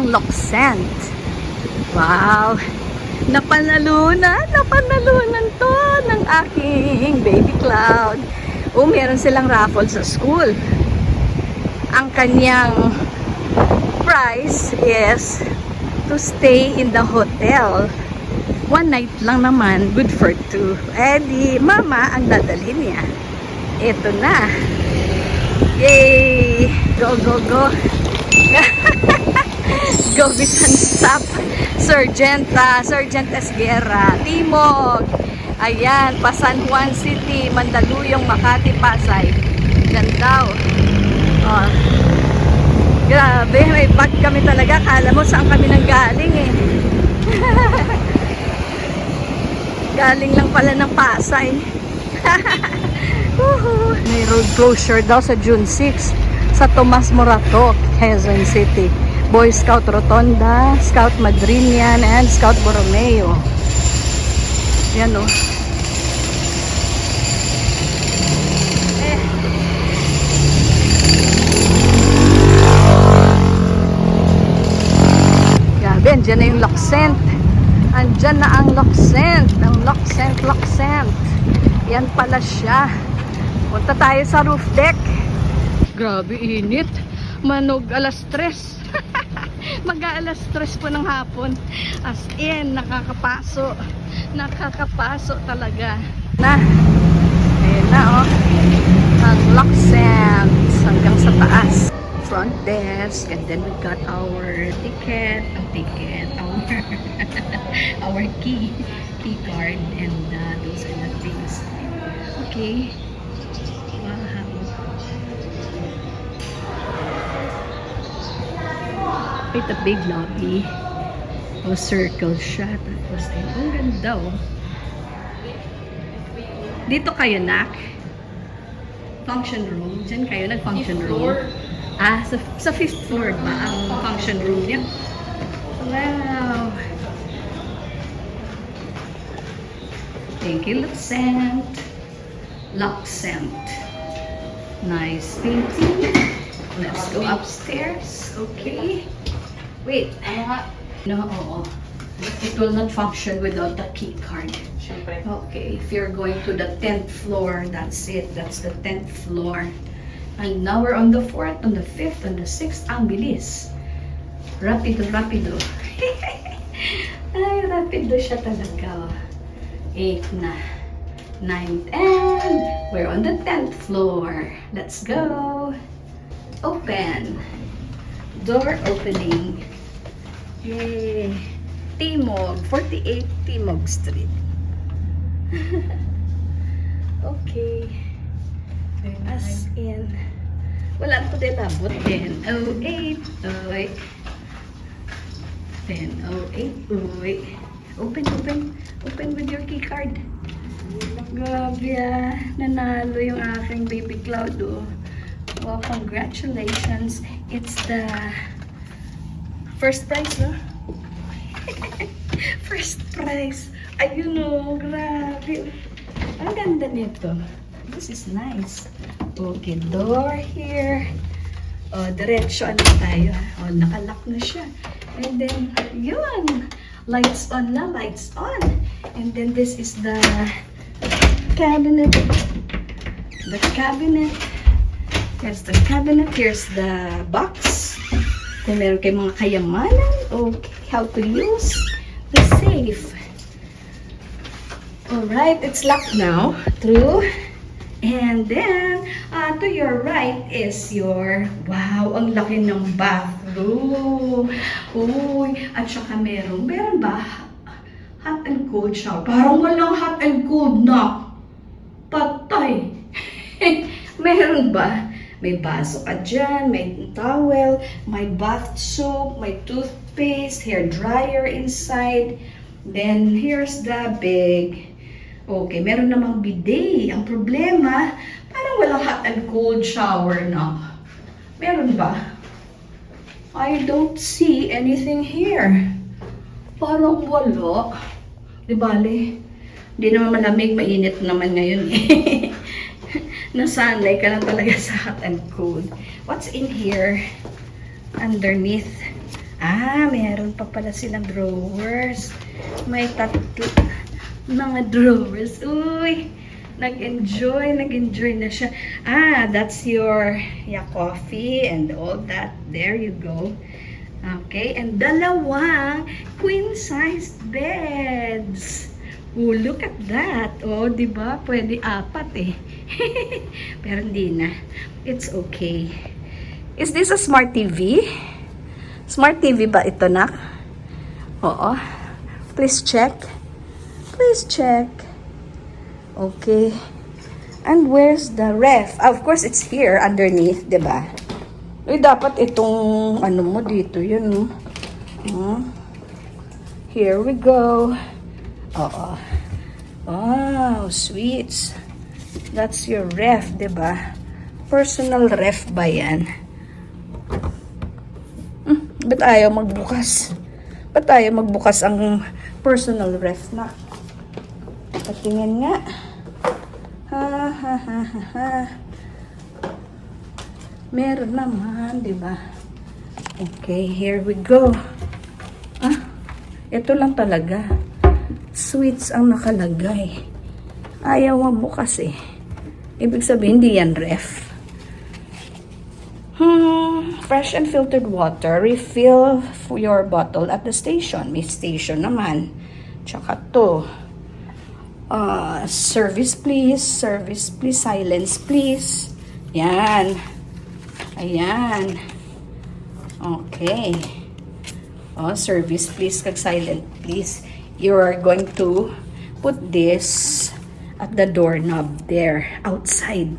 ang Loksent. Wow! Napanalunan to ng aking baby cloud. Meron silang raffle sa school. Ang kanyang price is to stay in the hotel. One night lang naman, good for two. Di mama ang dadalhin niya. Ito na. Yay! Go, go, go! Go, Bisan Stop! Sergeant Esguerra, Timog. Ayan, pa San Juan City, Mandaluyong, Makati, Pasay. Ganda. Oh. Grabe, may bag kami talaga. Kala mo saan kami nang galing eh. Galing lang pala ng Pasay. May road closure daw sa June 6 sa Tomas Morato, Quezon City. Boy Scout Rotonda, Scout Madrinian, and Scout Borromeo. Yan o. Grabe, andyan na yung Loksent. Andyan na ang Loksent. Ang Loksent. Yan pala siya. Punta tayo sa roof deck. Grabe, init. Manog alas 3. Mag-aalas 3 po ng hapon. As in, nakakapaso talaga. Ayan na oh. Ang Loksent hanggang sa taas. Front desk, and then we got our ticket, our key card, and those are the things. Okay. Wow. It's a big lobby. Circle siya. Tapos, ang ganda oh. Dito kayo, nak? Function room. Diyan kayo, nag-function room. Sa 5th floor ba ang function room niya? Wow! Thank you, Loksent. Nice painting. Let's go upstairs. Okay. Wait. No, it will not function without the key card. Okay, if you're going to the 10th floor, that's it. That's the 10th floor. And now we're on the 4th, on the 5th, on the 6th. Ang bilis. Rapido. Ay, rapido siya talaga. 8th na. 9th, and we're on the 10th floor. Let's go. Open. Door opening. Yay. Timog. 48 Timog Street. Okay. As in, wala ko din labot. 10:08. Oy. 10:08. Oy. Open with your key card. Grabe nanalo yung aking baby cloud oh. Well, congratulations. It's the first prize, no? First prize. Ayun oh, grabe. Ang ganda nito. This is nice. Okay, door here. Diretso ano tayo. Nakalock na siya. And then, yun. Lights on na, lights on. And then this is the cabinet. The cabinet. Here's the cabinet. Here's the box. Kung meron kayong mga kayamanan. Okay, how to use the safe. Alright, it's locked now. True. And then, to your right is your, wow, ang laki ng bathroom. Uy, at saka meron ba hot and cold shower? Parang walang hot and cold na. Patay. Meron ba? May baso ka dyan, may towel, may bath soap, may toothpaste, hair dryer inside. Then, here's the big. Okay, meron namang bidet. Ang problema, parang walang hot and cold shower na. Meron ba? I don't see anything here. Parang wala. Di bale? Di naman malamig, mainit naman ngayon eh. Nasanay ka na talaga sa hot and cold. What's in here? Underneath. Meron pa pala silang drawers. May tatlo mga drawers. Uy, nag-enjoy na siya. That's your coffee and all that. There you go. Okay, and dalawang queen-sized beds. Oh, look at that. Oh, di ba? Pwede 4 eh. Pero hindi na. It's okay. Is this a smart TV? Smart TV ba ito, nak? Oo. Please check. Please check. Okay. And where's the ref? Of course, it's here underneath, diba? Dapat itong, ano mo dito, yun. Here we go. Oo. Wow, sweets. That's your ref, diba? Personal ref ba yan? Ba't ayaw magbukas? Ba't ayaw magbukas ang personal ref na? Patingin nga. Meron naman, di ba? Okay, here we go. Ito lang talaga. Sweets ang nakalagay. Ayaw magbukas eh. Ibig sabihin, hindi yan ref. Fresh and filtered water. Refill your bottle at the station. May station naman. Tsaka to. Service please. Service please. Silence please. Yan. Ayan. Okay. Service please. Kag silent please. You're going to put this at the doorknob there. Outside.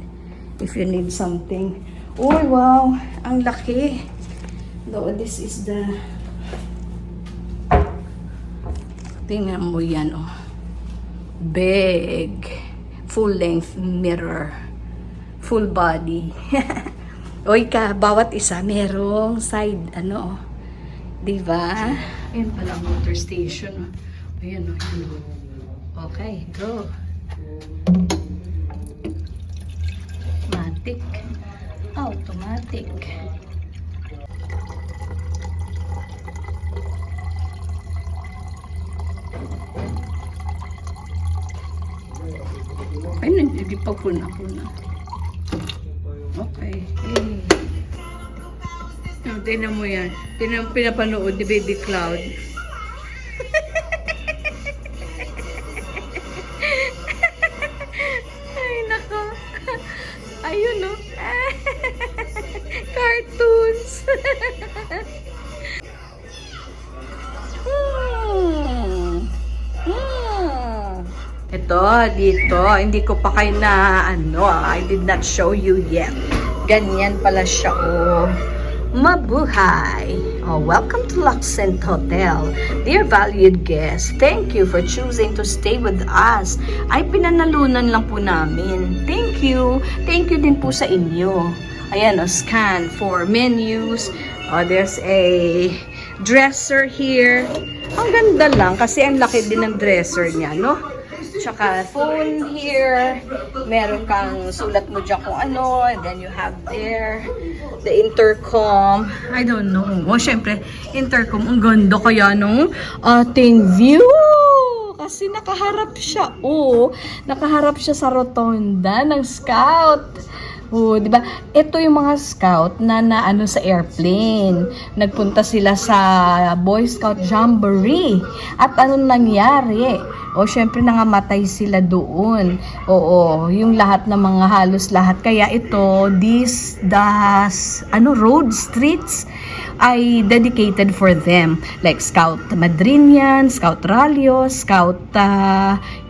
If you need something. Uy, wow. Ang laki. Though, this is the... Tingnan mo yan, oh. Big. Full-length mirror. Full body. Uy ka, bawat isa merong side, ano, diba? Ayan pala ang motor station. Ayan, ayan. Okay, go. Automatic. Automatic. Ay, hindi pa puna-puna. Okay. Tingnan mo yan. Pinapanood ni Baby Cloud. Ay, nako. Ayun, no? Cartoons. Ito, dito. Hindi ko pa kayo na, I did not show you yet. Ganyan pala siya, oh. Mabuhay! Welcome to Luxent Hotel. Dear valued guests, thank you for choosing to stay with us. Ay, pinanalunan lang po namin. Thank you. Thank you din po sa inyo. Ayan, scan for menus. There's a dresser here. Ang ganda lang kasi ang laki din ng dresser niya, no? Tsaka phone here. Meron kang sulat mo dyan kung ano. And then you have there the intercom. I don't know. Syempre, intercom. Ang ganda kaya nung ating view. Kasi nakaharap siya. Nakaharap siya sa rotonda ng Scout. Di ba? Ito yung mga scout na sa airplane. Nagpunta sila sa Boy Scout Jamboree. At anong nangyari? Syempre nangamatay sila doon. Yung lahat ng mga halos lahat. Kaya ito, road streets ay dedicated for them. Like Scout Madrinian, Scout Ralio, Scout,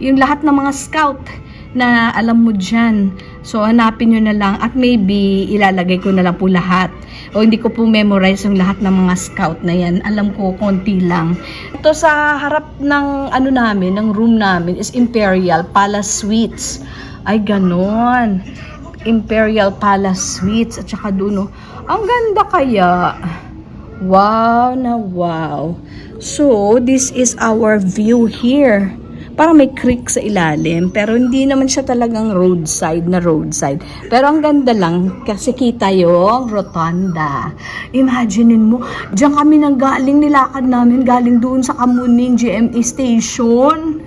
yung lahat ng mga scout na alam mo dyan. So, hanapin nyo na lang at maybe ilalagay ko na lang po lahat. Hindi ko po memorize yung lahat ng mga scout na yan. Alam ko, konti lang. Ito sa harap ng ng room namin is Imperial Palace Suites. Ay, ganon. Imperial Palace Suites. At saka doon, ang ganda kaya. Wow na wow. So, this is our view here. parang may creek sa ilalim, pero hindi naman siya talagang roadside na roadside. Pero ang ganda lang kasi kita yung rotunda. Imaginein mo, diyan kami nang galing, nilakad namin galing doon sa Kamuning GMA station.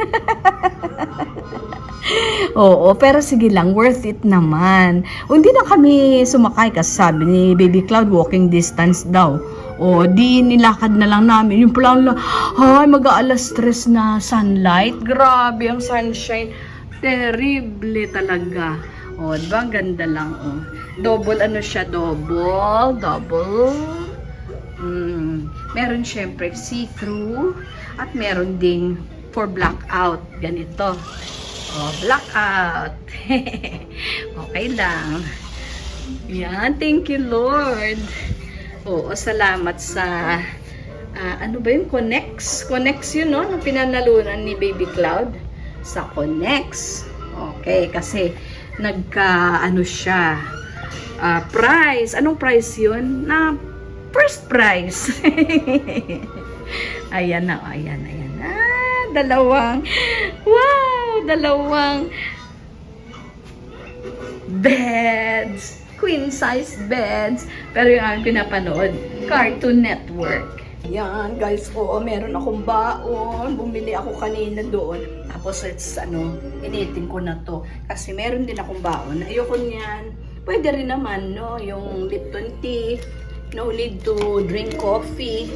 Oo, pero sige lang, worth it naman. O, hindi na kami sumakay kasi sabi ni Baby Cloud, walking distance daw. O, di nilakad na lang namin. Yung pala, ay, mag-aalas 3 na sunlight. Grabe ang sunshine. Terrible talaga. O, diba? Ang ganda lang, o. Double, ano siya? Double. Meron syempre see-through. At meron ding for blackout. Ganito. Oh, blackout. Okay lang. Yan, thank you Lord. Oo, salamat sa ano ba yun? Connex yun, no? Nung pinanalunan ni Baby Cloud sa Connex. Okay, kasi ano siya, prize. Anong prize yun? Na first prize. Ayan na, ayan. Dalawang beds, queen size beds, pero yung aming pinapanood, Cartoon Network. Yan guys, oo, meron akong baon, bumili ako kanina doon, tapos initin ko na to, kasi meron din akong baon, ayoko niyan, pwede rin naman, no, yung Lipton tea, no need to drink coffee.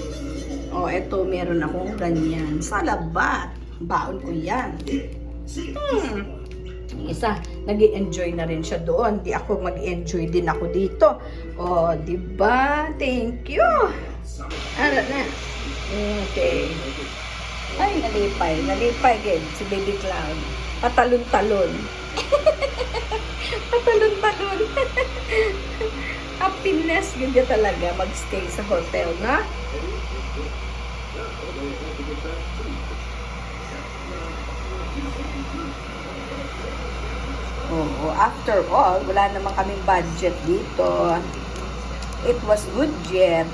Eto, meron akong ganyan. Salabat. Baon ko yan. Isa, nag-i-enjoy na rin siya doon. Di ako mag-enjoy din ako dito. Diba? Thank you. Ano na? Okay. Ay, nalipay gid si Baby Cloud. Patalon-talon. Patalon-talon. Happiness yun ka talaga magstay sa hotel, na? Oo, after all, wala naman kaming budget dito. It was good jet.